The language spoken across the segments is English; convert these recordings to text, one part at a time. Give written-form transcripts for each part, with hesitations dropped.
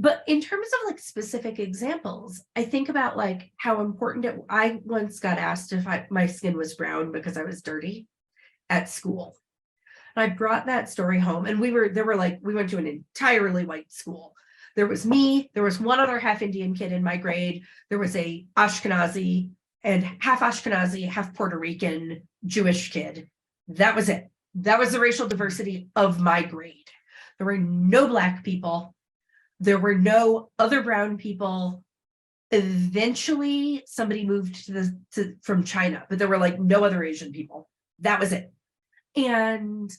But in terms of like specific examples, I think about like how important I once got asked if my skin was brown because I was dirty at school. And I brought that story home, and we went to an entirely white school. There was me, there was one other half Indian kid in my grade. There was a Ashkenazi and half Ashkenazi, half Puerto Rican Jewish kid. That was it. That was the racial diversity of my grade. There were no Black people. There were no other brown people. Eventually, somebody moved from China, but there were like no other Asian people. That was it. And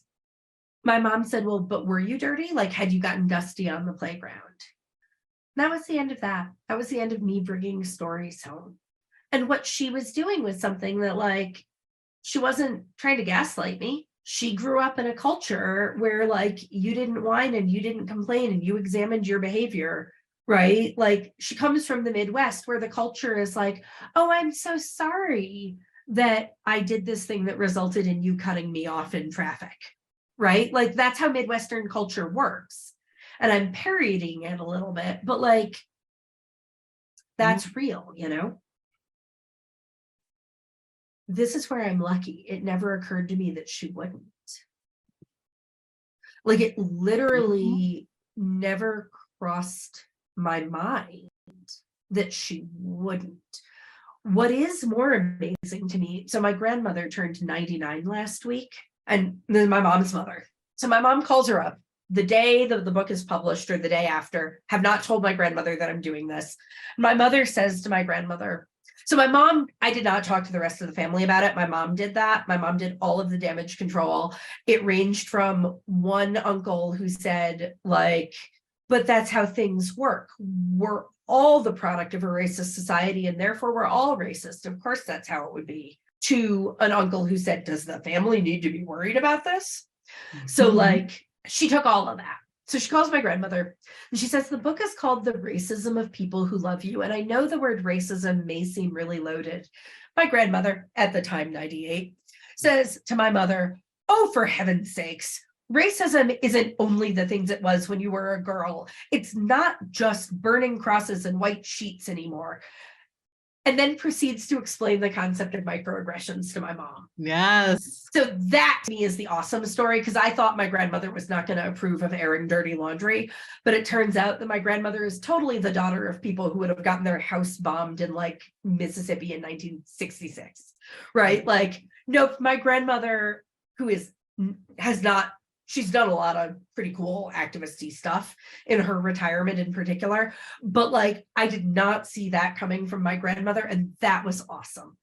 my mom said, well, but were you dirty? Like, had you gotten dusty on the playground? That was the end of that. That was the end of me bringing stories home. And what she was doing was something that, like, she wasn't trying to gaslight me. She grew up in a culture where, like, you didn't whine and you didn't complain and you examined your behavior, right? Like, she comes from the Midwest where the culture is like, oh, I'm so sorry that I did this thing that resulted in you cutting me off in traffic, right? Like, that's how Midwestern culture works. And I'm parodying it a little bit, but like, that's real, you know? This is where I'm lucky. It never occurred to me that she wouldn't. Like, it literally never crossed my mind that she wouldn't. What is more amazing to me, so my grandmother turned 99 last week, and then my mom's mother. So my mom calls her up the day that the book is published or the day after. Have not told my grandmother that I'm doing this. My mother says to my grandmother, so my mom, I did not talk to the rest of the family about it. My mom did that. My mom did all of the damage control. It ranged from one uncle who said, like, but that's how things work. We're all the product of a racist society, and therefore we're all racist. Of course, that's how it would be. To an uncle who said, does the family need to be worried about this? So, like, she took all of that. So she calls my grandmother and she says, the book is called The Racism of People Who Love You. And I know the word racism may seem really loaded. My grandmother, at the time 98, says to my mother, oh, for heaven's sakes, racism isn't only the things it was when you were a girl. It's not just burning crosses and white sheets anymore. And then proceeds to explain the concept of microaggressions to my mom. Yes. So that to me is the awesome story, because I thought my grandmother was not going to approve of airing dirty laundry. But it turns out that my grandmother is totally the daughter of people who would have gotten their house bombed in like Mississippi in 1966. Right? Like, nope, my grandmother, who she's done a lot of pretty cool activist-y stuff in her retirement in particular, but like, I did not see that coming from my grandmother, and that was awesome.